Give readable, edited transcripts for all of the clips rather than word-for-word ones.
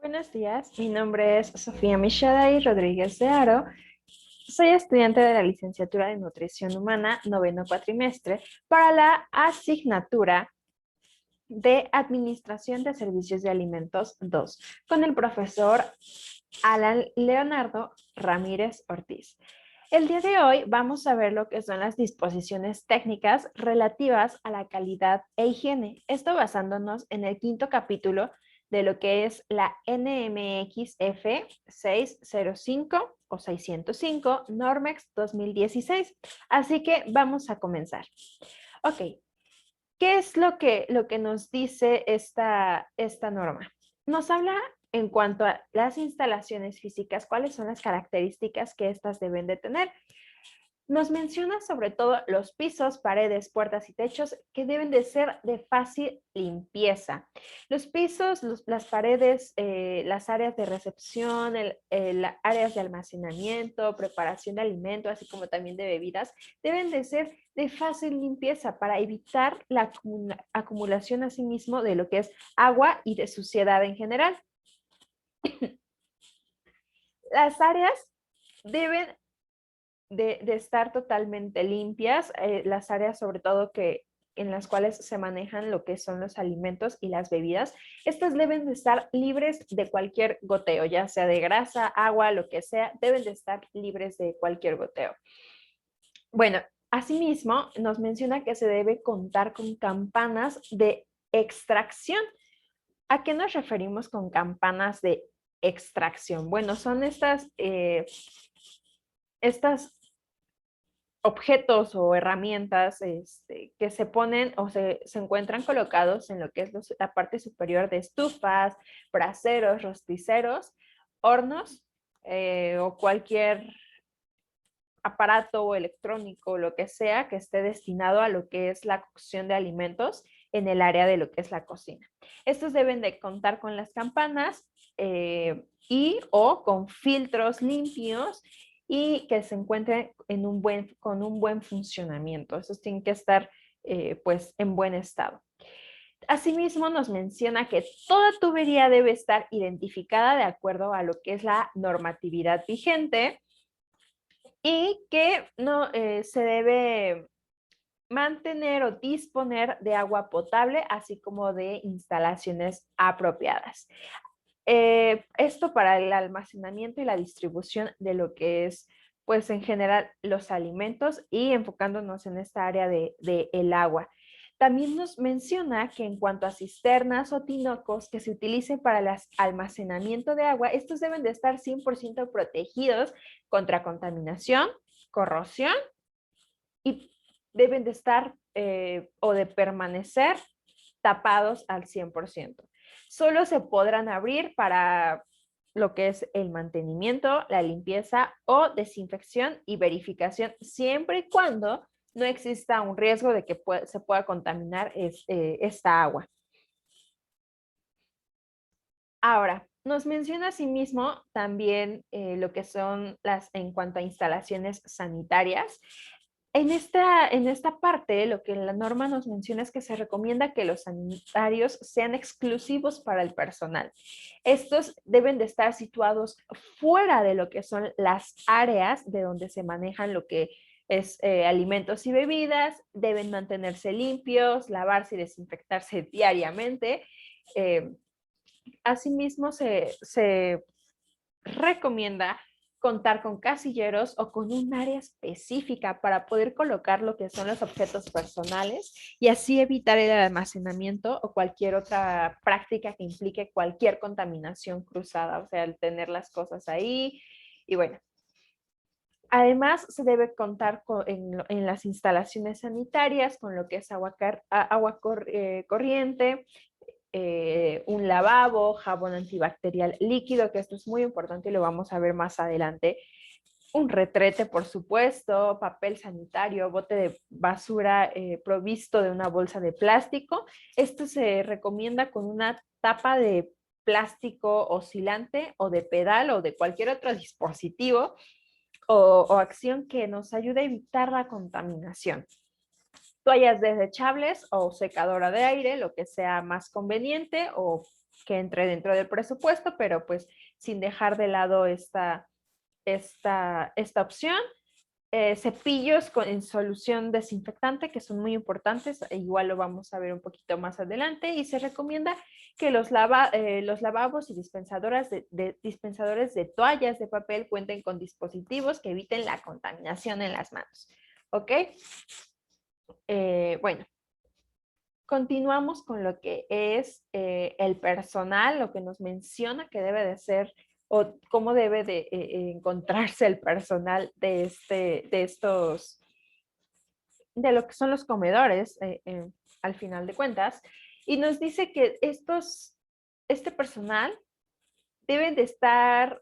Buenos días, mi nombre es Sofía Michaday Rodríguez de Aro. Soy estudiante de la licenciatura de Nutrición Humana, noveno cuatrimestre, para la asignatura de Administración de Servicios de Alimentos 2, con el profesor Alan Leonardo Ramírez Ortiz. El día de hoy vamos a ver lo que son las disposiciones técnicas relativas a la calidad e higiene. Esto basándonos en el quinto capítulo de lo que es la NMXF 605 o 605 Normex 2016. Así que vamos a comenzar. Ok, ¿qué es lo que nos dice esta norma? Nos habla en cuanto a las instalaciones físicas, cuáles son las características que éstas deben de tener. Nos menciona sobre todo los pisos, paredes, puertas y techos que deben de ser de fácil limpieza. Los pisos, las paredes, las áreas de recepción, áreas de almacenamiento, preparación de alimento, así como también de bebidas, deben de ser de fácil limpieza para evitar la acumulación asimismo de lo que es agua y de suciedad en general. Las áreas deben de estar totalmente limpias, las áreas sobre todo que en las cuales se manejan lo que son los alimentos y las bebidas, estas deben de estar libres de cualquier goteo, ya sea de grasa, agua, lo que sea, deben de estar libres de cualquier goteo. Bueno, asimismo nos menciona que se debe contar con campanas de extracción. ¿A qué nos referimos con campanas de extracción? Bueno, son estas objetos o herramientas que se ponen o se encuentran colocados en lo que es la parte superior de estufas, braseros, rosticeros, hornos o cualquier aparato o electrónico, lo que sea que esté destinado a lo que es la cocción de alimentos en el área de lo que es la cocina. Estos deben de contar con las campanas y o con filtros limpios y que se encuentren con un buen funcionamiento. Esos tienen que estar pues en buen estado. Asimismo, nos menciona que toda tubería debe estar identificada de acuerdo a lo que es la normatividad vigente y que no se debe mantener o disponer de agua potable, así como de instalaciones apropiadas. Esto para el almacenamiento y la distribución de lo que es, pues en general, los alimentos y enfocándonos en esta área de el agua. También nos menciona que en cuanto a cisternas o tinacos que se utilicen para el almacenamiento de agua, estos deben de estar 100% protegidos contra contaminación, corrosión y deben de estar o de permanecer tapados al 100%. Solo se podrán abrir para lo que es el mantenimiento, la limpieza o desinfección y verificación, siempre y cuando no exista un riesgo de que se pueda contaminar esta agua. Ahora, nos menciona asimismo también lo que son en cuanto a instalaciones sanitarias. En esta parte, lo que la norma nos menciona es que se recomienda que los sanitarios sean exclusivos para el personal. Estos deben de estar situados fuera de lo que son las áreas de donde se manejan lo que es alimentos y bebidas, deben mantenerse limpios, lavarse y desinfectarse diariamente. Eh, Asimismo, se recomienda contar con casilleros o con un área específica para poder colocar lo que son los objetos personales y así evitar el almacenamiento o cualquier otra práctica que implique cualquier contaminación cruzada, o sea, el tener las cosas ahí y bueno. Además, se debe contar en las instalaciones sanitarias con lo que es agua corriente, un lavabo, jabón antibacterial líquido, que esto es muy importante y lo vamos a ver más adelante, un retrete, por supuesto, papel sanitario, bote de basura provisto de una bolsa de plástico. Esto se recomienda con una tapa de plástico oscilante o de pedal o de cualquier otro dispositivo o acción que nos ayude a evitar la contaminación. toallas desechables o secadora de aire, lo que sea más conveniente o que entre dentro del presupuesto, pero pues sin dejar de lado esta opción. Cepillos en solución desinfectante, que son muy importantes, igual lo vamos a ver un poquito más adelante, y se recomienda que los lavabos y dispensadores de toallas de papel cuenten con dispositivos que eviten la contaminación en las manos. ¿Ok? Bueno, continuamos con lo que es el personal, lo que nos menciona que debe de ser o cómo debe de encontrarse el personal de lo que son los comedores, al final de cuentas, y nos dice que este personal deben de estar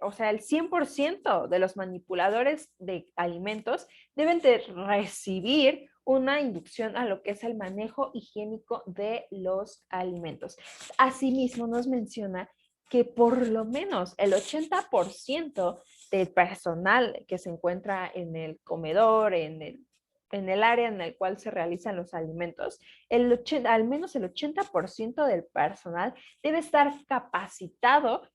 o sea, el 100% de los manipuladores de alimentos deben de recibir una inducción a lo que es el manejo higiénico de los alimentos. Asimismo, nos menciona que por lo menos el 80% del personal que se encuentra en el comedor, en el área en el cual se realizan los alimentos, al menos el 80% del personal debe estar capacitado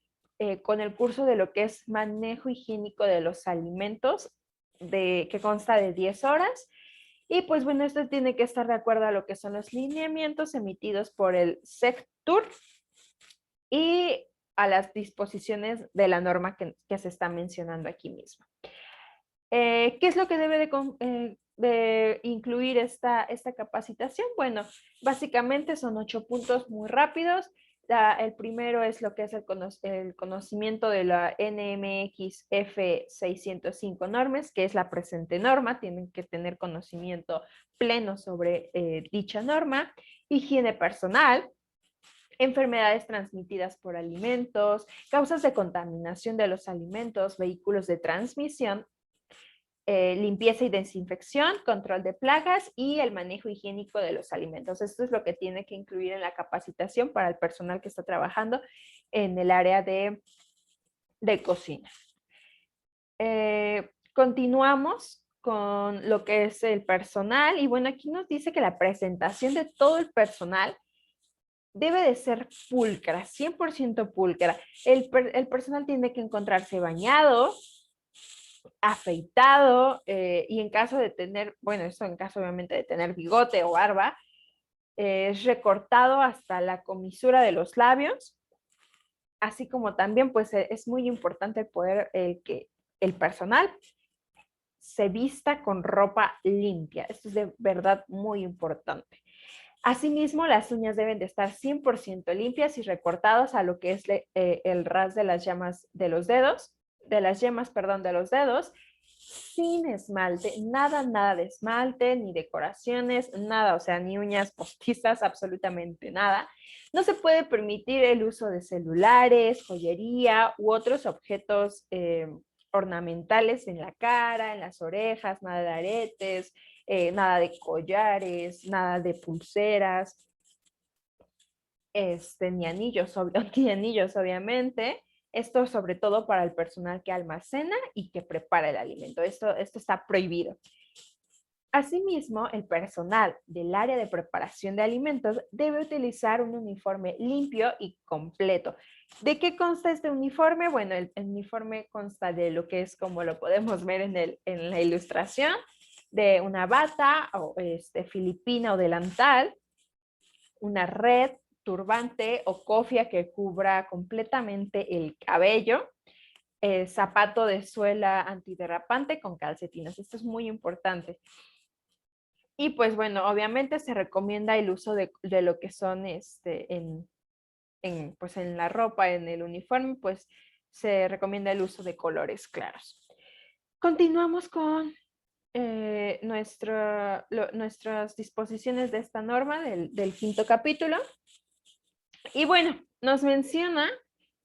con el curso de lo que es manejo higiénico de los alimentos, que consta de 10 horas. Y pues bueno, esto tiene que estar de acuerdo a lo que son los lineamientos emitidos por el Sectur y a las disposiciones de la norma que se está mencionando aquí mismo. ¿Qué es lo que debe de incluir esta capacitación? Bueno, básicamente son 8 puntos muy rápidos. El primero es lo que es el conocimiento de la NMX F605 normas, que es la presente norma. Tienen que tener conocimiento pleno sobre dicha norma. Higiene personal, enfermedades transmitidas por alimentos, causas de contaminación de los alimentos, vehículos de transmisión, limpieza y desinfección, control de plagas y el manejo higiénico de los alimentos. Esto es lo que tiene que incluir en la capacitación para el personal que está trabajando en el área de cocina. Continuamos con lo que es el personal y bueno, aquí nos dice que la presentación de todo el personal debe de ser pulcra, 100% pulcra. El personal tiene que encontrarse bañado, afeitado y en caso de tener, bueno, eso en caso obviamente de tener bigote o barba, es recortado hasta la comisura de los labios, así como también pues es muy importante poder que el personal se vista con ropa limpia. Esto es de verdad muy importante. Asimismo, las uñas deben de estar 100% limpias y recortadas a lo que es el ras de las llamas de los dedos, de las yemas, perdón, de los dedos, sin esmalte, nada de esmalte, ni decoraciones, nada, o sea, ni uñas postizas, absolutamente nada. No se puede permitir el uso de celulares, joyería u otros objetos ornamentales en la cara, en las orejas, nada de aretes, nada de collares, nada de pulseras, ni anillos, ni anillos, obviamente. Esto sobre todo para el personal que almacena y que prepara el alimento. Esto está prohibido. Asimismo, el personal del área de preparación de alimentos debe utilizar un uniforme limpio y completo. ¿De qué consta este uniforme? Bueno, el uniforme consta de lo que es, como lo podemos ver en la ilustración, de una bata o filipina o delantal, una red, turbante o cofia que cubra completamente el cabello, zapato de suela antiderrapante con calcetines. Esto es muy importante. Y pues bueno, obviamente se recomienda el uso de lo que son pues en la ropa, en el uniforme, pues se recomienda el uso de colores claros. Continuamos con nuestras disposiciones de esta norma del quinto capítulo. Y bueno, nos menciona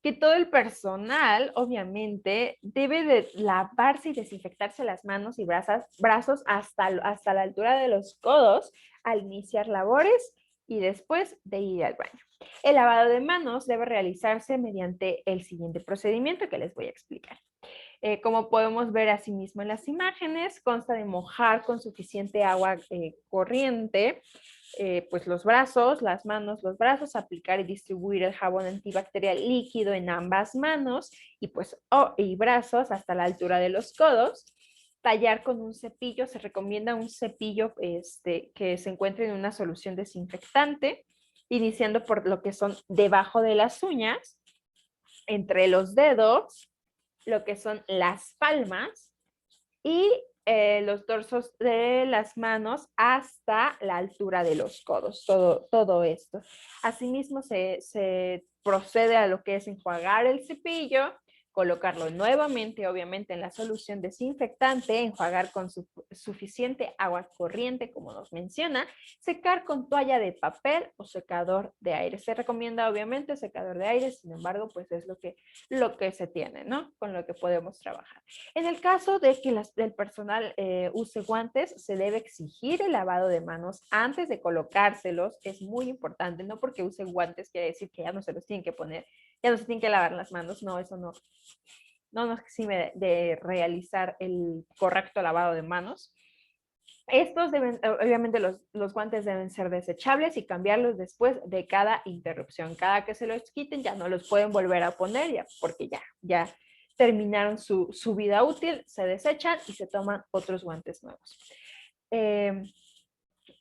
que todo el personal, obviamente, debe de lavarse y desinfectarse las manos y brazos hasta la altura de los codos al iniciar labores y después de ir al baño. El lavado de manos debe realizarse mediante el siguiente procedimiento que les voy a explicar. Como podemos ver asimismo en las imágenes, consta de mojar con suficiente agua corriente, pues los brazos, las manos, los brazos, aplicar y distribuir el jabón antibacterial líquido en ambas manos y pues y brazos hasta la altura de los codos. Tallar con un cepillo, se recomienda un cepillo que se encuentre en una solución desinfectante, iniciando por lo que son debajo de las uñas, entre los dedos, lo que son las palmas y los dorsos de las manos hasta la altura de los codos, todo esto. Asimismo, se procede a lo que es enjuagar el cepillo, colocarlo nuevamente, obviamente, en la solución desinfectante, enjuagar con suficiente agua corriente, como nos menciona, secar con toalla de papel o secador de aire. Se recomienda, obviamente, secador de aire, sin embargo, pues es lo que se tiene, ¿no? Con lo que podemos trabajar. En el caso de que el personal use guantes, se debe exigir el lavado de manos antes de colocárselos. Es muy importante, no porque use guantes quiere decir que ya no se los tienen que poner, ya no se tienen que lavar las manos, no, eso no nos exime de realizar el correcto lavado de manos. Estos deben, obviamente los guantes deben ser desechables y cambiarlos después de cada interrupción. Cada que se los quiten ya no los pueden volver a poner ya, porque ya terminaron su vida útil, se desechan y se toman otros guantes nuevos.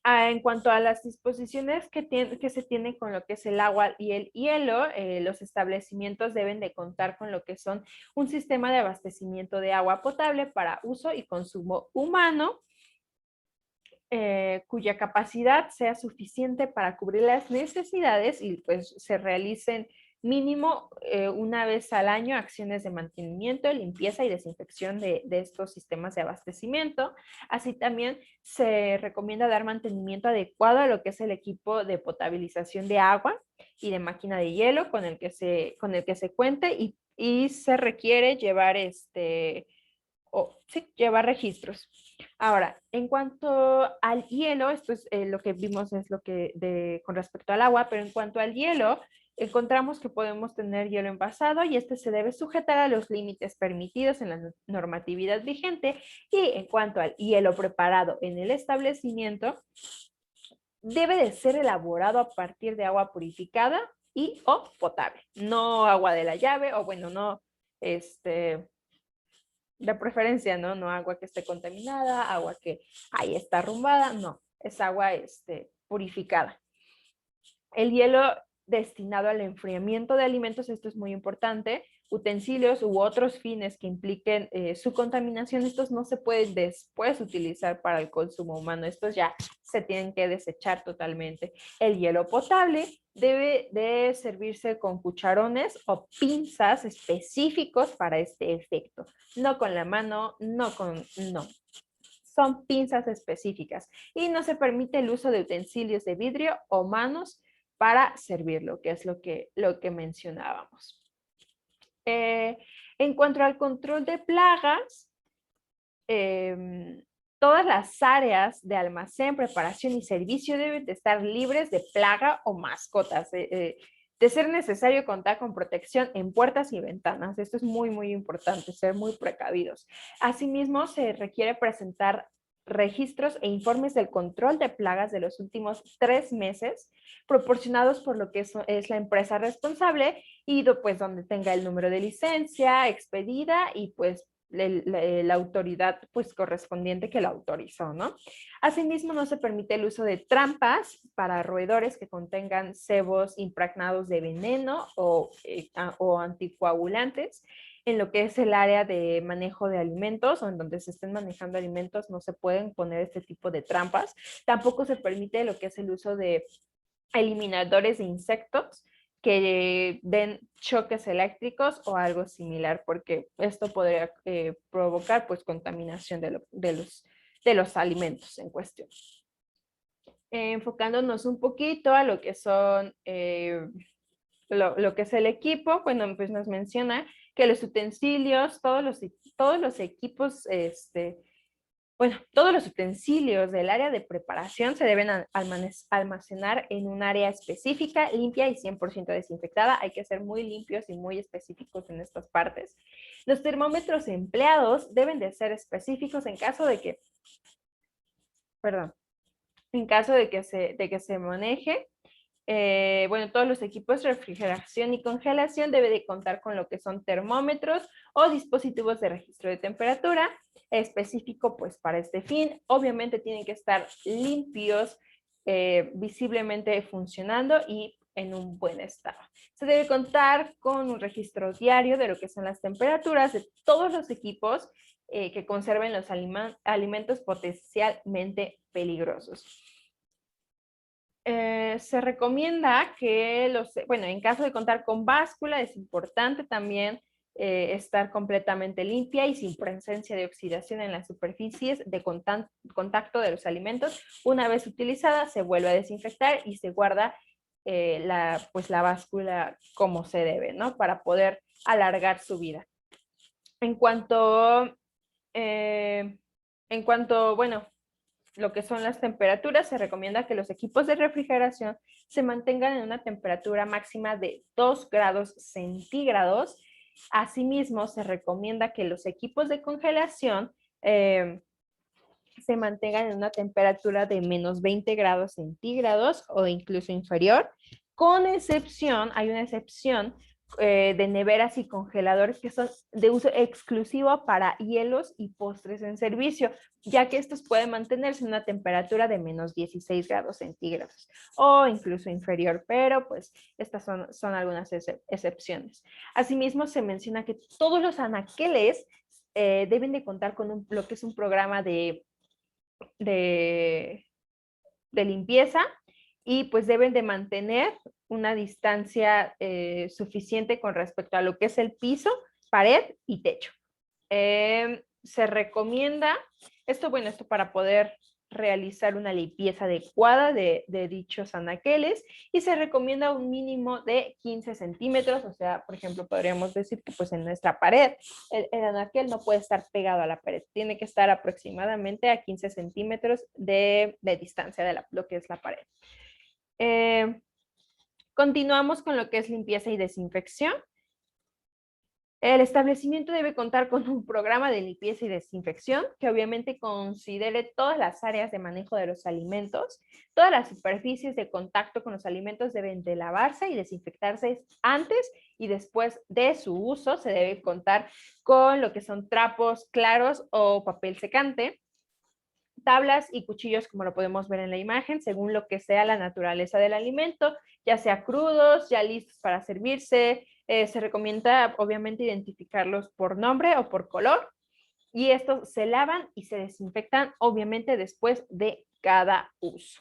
En cuanto a las disposiciones que se tienen con lo que es el agua y el hielo, los establecimientos deben de contar con lo que son un sistema de abastecimiento de agua potable para uso y consumo humano, cuya capacidad sea suficiente para cubrir las necesidades y pues se realicen mínimo una vez al año acciones de mantenimiento, limpieza y desinfección de estos sistemas de abastecimiento. Así también se recomienda dar mantenimiento adecuado a lo que es el equipo de potabilización de agua y de máquina de hielo con el que se cuente y se requiere llevar sí, llevar registros. Ahora, en cuanto al hielo, esto es lo que vimos es lo que con respecto al agua, pero en cuanto al hielo, encontramos que podemos tener hielo envasado y este se debe sujetar a los límites permitidos en la normatividad vigente. Y en cuanto al hielo preparado en el establecimiento, debe de ser elaborado a partir de agua purificada y o potable, no agua de la llave o bueno, no de preferencia, ¿no? No agua que esté contaminada, agua que ahí está arrumbada, no, es agua purificada. El hielo destinado al enfriamiento de alimentos, esto es muy importante, utensilios u otros fines que impliquen su contaminación, estos no se pueden después utilizar para el consumo humano, estos ya se tienen que desechar totalmente. El hielo potable debe de servirse con cucharones o pinzas específicos para este efecto, no con la mano, no. Son pinzas específicas y no se permite el uso de utensilios de vidrio o manos para servirlo, que es lo que mencionábamos. En cuanto al control de plagas, todas las áreas de almacén, preparación y servicio deben de estar libres de plaga o mascotas. De ser necesario contar con protección en puertas y ventanas. Esto es muy, muy importante, ser muy precavidos. Asimismo, se requiere presentar registros e informes del control de plagas de los últimos 3 meses, proporcionados por lo que es la empresa responsable y pues donde tenga el número de licencia expedida y pues la autoridad pues correspondiente que lo autorizó, ¿no? Asimismo, no se permite el uso de trampas para roedores que contengan cebos impregnados de veneno o anticoagulantes. En lo que es el área de manejo de alimentos o en donde se estén manejando alimentos no se pueden poner este tipo de trampas. Tampoco se permite lo que es el uso de eliminadores de insectos que den choques eléctricos o algo similar, porque esto podría provocar pues contaminación de los alimentos en cuestión. Enfocándonos un poquito a lo que son lo que es el equipo, bueno, pues nos menciona que los utensilios, todos los equipos Bueno, todos los utensilios del área de preparación se deben almacenar en un área específica, limpia y 100% desinfectada. Hay que ser muy limpios y muy específicos en estas partes. Los termómetros empleados deben de ser específicos en caso de que, perdón, en caso de que se maneje. Bueno, todos los equipos de refrigeración y congelación deben de contar con lo que son termómetros o dispositivos de registro de temperatura específico pues para este fin. Obviamente tienen que estar limpios, visiblemente funcionando y en un buen estado. Se debe contar con un registro diario de lo que son las temperaturas de todos los equipos que conserven los alimentos potencialmente peligrosos. Se recomienda que bueno, en caso de contar con báscula, es importante también estar completamente limpia y sin presencia de oxidación en las superficies de contacto de los alimentos. Una vez utilizada, se vuelve a desinfectar y se guarda pues la báscula como se debe, ¿no? Para poder alargar su vida. En cuanto, bueno, lo que son las temperaturas, se recomienda que los equipos de refrigeración se mantengan en una temperatura máxima de 2 grados centígrados. Asimismo, se recomienda que los equipos de congelación se mantengan en una temperatura de menos 20 grados centígrados o incluso inferior, con excepción, hay una excepción de neveras y congeladores que son de uso exclusivo para hielos y postres en servicio, ya que estos pueden mantenerse en una temperatura de menos 16 grados centígrados o incluso inferior, pero pues estas son algunas excepciones. Asimismo, se menciona que todos los anaqueles deben de contar con lo que es un programa de limpieza y pues deben de mantener una distancia suficiente con respecto a lo que es el piso, pared y techo. Se recomienda, esto para poder realizar una limpieza adecuada de dichos anaqueles y se recomienda un mínimo de 15 centímetros, o sea, por ejemplo, podríamos decir que pues en nuestra pared el anaquel no puede estar pegado a la pared, tiene que estar aproximadamente a 15 centímetros de distancia de lo que es la pared. Continuamos con lo que es limpieza y desinfección. El establecimiento debe contar con un programa de limpieza y desinfección que obviamente considere todas las áreas de manejo de los alimentos. Todas las superficies de contacto con los alimentos deben de lavarse y desinfectarse antes y después de su uso. Se debe contar con lo que son trapos claros o papel secante, tablas y cuchillos, como lo podemos ver en la imagen, según lo que sea la naturaleza del alimento, ya sea crudos, ya listos para servirse. Se recomienda, obviamente, identificarlos por nombre o por color. Y estos se lavan y se desinfectan, obviamente, después de cada uso.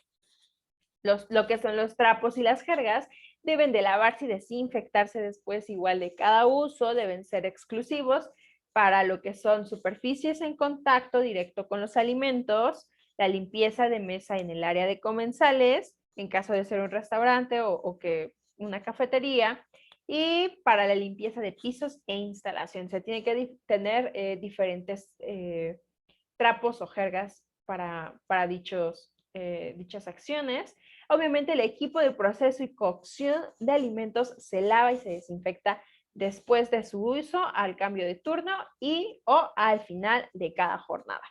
Lo que son los trapos y las jergas deben de lavarse y desinfectarse después igual de cada uso, deben ser exclusivos para lo que son superficies en contacto directo con los alimentos, la limpieza de mesa en el área de comensales, en caso de ser un restaurante o que una cafetería, y para la limpieza de pisos e instalación. Se tiene que tener diferentes trapos o jergas para dichas acciones. Obviamente el equipo de proceso y cocción de alimentos se lava y se desinfecta después de su uso, al cambio de turno o al final de cada jornada.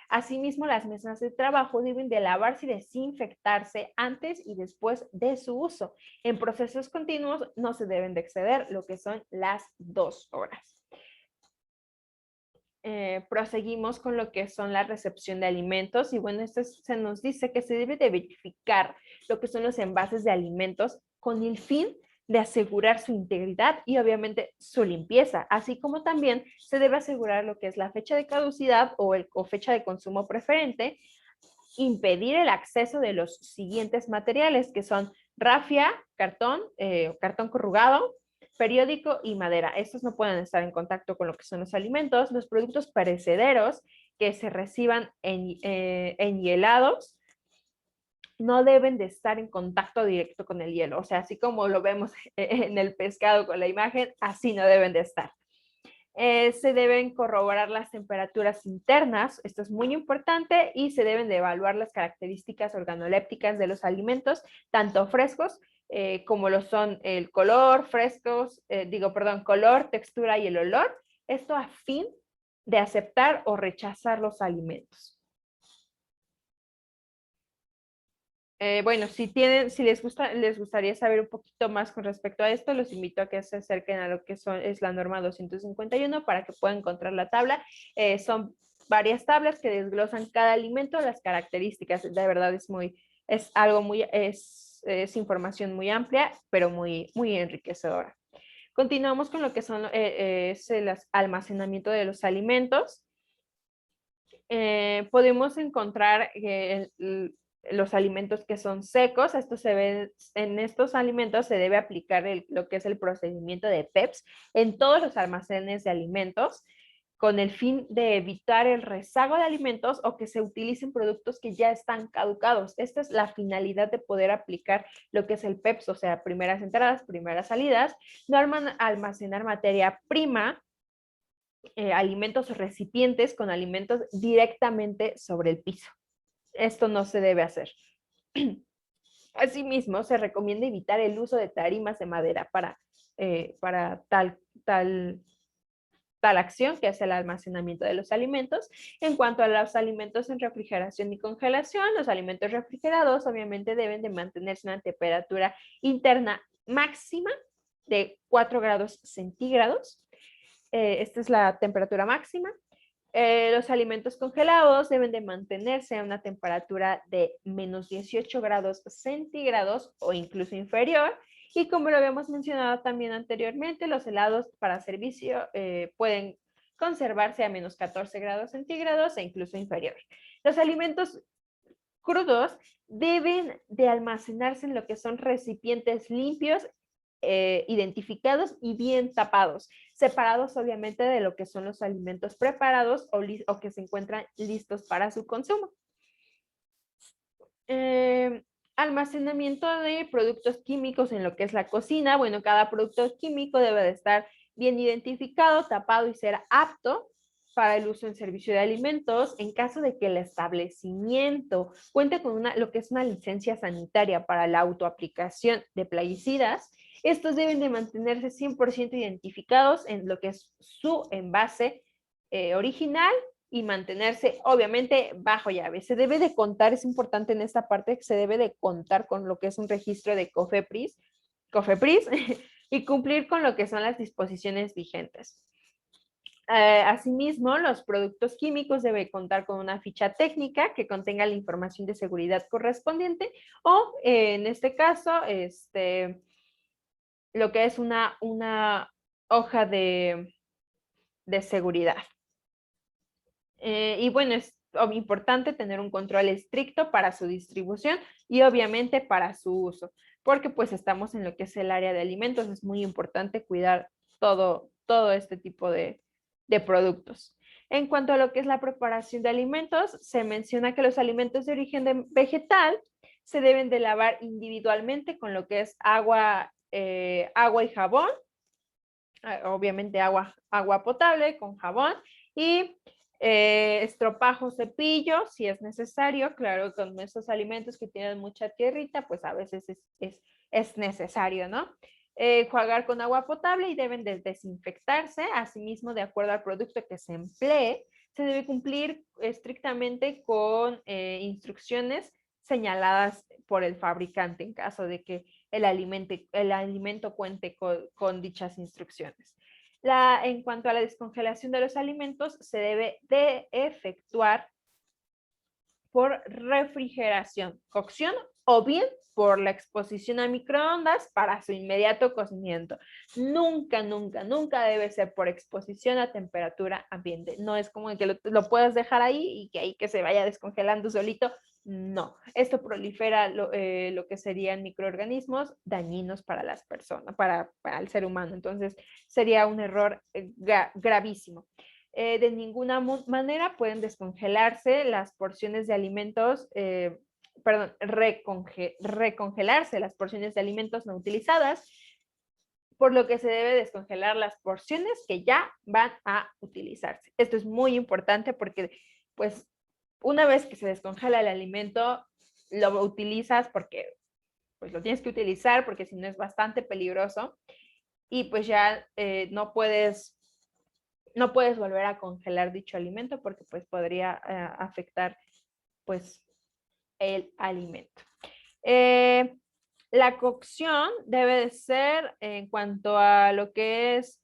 Asimismo, las mesas de trabajo deben de lavarse y desinfectarse antes y después de su uso. En procesos continuos no se deben de exceder lo que son las 2 horas. Proseguimos con lo que son la recepción de alimentos y bueno, esto se nos dice que se debe de verificar lo que son los envases de alimentos con el fin de asegurar su integridad y obviamente su limpieza, así como también se debe asegurar lo que es la fecha de caducidad o fecha de consumo preferente, impedir el acceso de los siguientes materiales que son rafia, cartón corrugado, periódico y madera. Estos no pueden estar en contacto con lo que son los alimentos. Los productos perecederos que se reciban enhielados no deben de estar en contacto directo con el hielo. O sea, así como lo vemos en el pescado con la imagen, así no deben de estar. Se deben corroborar las temperaturas internas, esto es muy importante, y se deben de evaluar las características organolépticas de los alimentos, tanto frescos como lo son el color, color, textura y el olor, esto a fin de aceptar o rechazar los alimentos. Bueno, si les gustaría saber un poquito más con respecto a esto, los invito a que se acerquen a lo que es la norma 251 para que puedan encontrar la tabla. Son varias tablas que desglosan cada alimento, las características. De verdad es información muy amplia, pero muy enriquecedora. Continuamos con lo que es el almacenamiento de los alimentos. Podemos encontrar los alimentos que son secos. En estos alimentos se debe aplicar lo que es el procedimiento de PEPS en todos los almacenes de alimentos con el fin de evitar el rezago de alimentos o que se utilicen productos que ya están caducados. Esta es la finalidad de poder aplicar lo que es el PEPS, o sea, primeras entradas, primeras salidas, no almacenar materia prima, alimentos o recipientes con alimentos directamente sobre el piso. Esto no se debe hacer. Asimismo, se recomienda evitar el uso de tarimas de madera para tal acción que es el almacenamiento de los alimentos. En cuanto a los alimentos en refrigeración y congelación, los alimentos refrigerados obviamente deben de mantenerse a una temperatura interna máxima de 4 grados centígrados. Esta es la temperatura máxima. Los alimentos congelados deben de mantenerse a una temperatura de menos 18 grados centígrados o incluso inferior. Y como lo habíamos mencionado también anteriormente, los helados para servicio pueden conservarse a menos 14 grados centígrados e incluso inferior. Los alimentos crudos deben de almacenarse en lo que son recipientes limpios, identificados y bien tapados, separados obviamente de lo que son los alimentos preparados o que se encuentran listos para su consumo. Almacenamiento de productos químicos en lo que es la cocina. Bueno, cada producto químico debe de estar bien identificado, tapado y ser apto para el uso en servicio de alimentos. En caso de que el establecimiento cuente con lo que es una licencia sanitaria para la autoaplicación de plaguicidas, estos deben de mantenerse 100% identificados en lo que es su envase original y mantenerse obviamente bajo llave. Se debe de contar, es importante en esta parte, que se debe de contar con lo que es un registro de COFEPRIS y cumplir con lo que son las disposiciones vigentes. Asimismo, los productos químicos deben contar con una ficha técnica que contenga la información de seguridad correspondiente o, en este caso, lo que es una hoja de seguridad. Y bueno, es importante tener un control estricto para su distribución y obviamente para su uso, porque pues estamos en lo que es el área de alimentos, es muy importante cuidar todo este tipo de productos. En cuanto a lo que es la preparación de alimentos, se menciona que los alimentos de origen vegetal se deben de lavar individualmente con lo que es agua y jabón, obviamente agua potable con jabón y estropajo, cepillo, si es necesario. Claro, con esos alimentos que tienen mucha tierrita, pues a veces es necesario, ¿no? Jugar con agua potable y deben de desinfectarse. Asimismo, de acuerdo al producto que se emplee, se debe cumplir estrictamente con instrucciones señaladas por el fabricante en caso de que el alimento cuente con dichas instrucciones. En cuanto a la descongelación de los alimentos, se debe de efectuar por refrigeración, cocción o bien por la exposición a microondas para su inmediato cocimiento. Nunca, nunca, nunca debe ser por exposición a temperatura ambiente. No es como que lo puedas dejar ahí y que ahí que se vaya descongelando solito. No, esto prolifera lo que serían microorganismos dañinos para las personas, para el ser humano. Entonces, sería un error gravísimo. De ninguna manera pueden descongelarse las porciones de alimentos, recongelarse las porciones de alimentos no utilizadas, por lo que se debe descongelar las porciones que ya van a utilizarse. Esto es muy importante porque, pues, una vez que se descongela el alimento, lo utilizas porque, pues, lo tienes que utilizar porque si no es bastante peligroso y pues ya no puedes volver a congelar dicho alimento porque pues podría afectar pues el alimento. La cocción debe de ser en cuanto a lo que es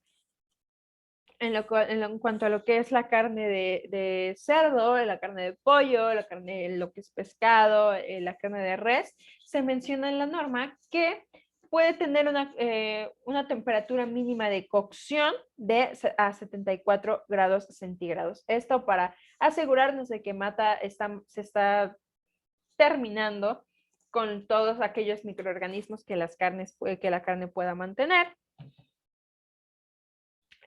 en cuanto a lo que es la carne de cerdo, la carne de pollo, la carne, lo que es pescado, la carne de res, se menciona en la norma que puede tener una temperatura mínima de cocción de a 74 grados centígrados. Esto para asegurarnos de que se está terminando con todos aquellos microorganismos que que la carne pueda mantener.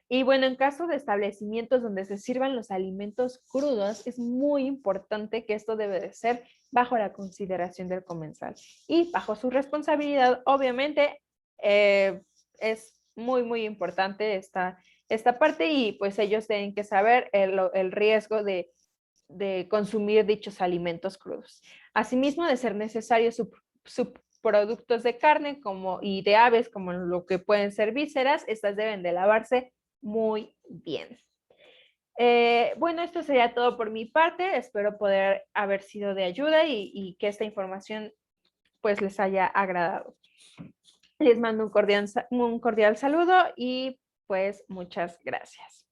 Y bueno, en caso de establecimientos donde se sirvan los alimentos crudos, es muy importante que esto debe de ser bajo la consideración del comensal. Y bajo su responsabilidad, obviamente, es muy importante esta parte y pues ellos tienen que saber el riesgo de consumir dichos alimentos crudos. Asimismo, de ser necesario subproductos de carne y de aves, como lo que pueden ser vísceras, estas deben de lavarse muy bien. Bueno, esto sería todo por mi parte. Espero poder haber sido de ayuda y que esta información pues les haya agradado. Les mando un cordial saludo y pues muchas gracias.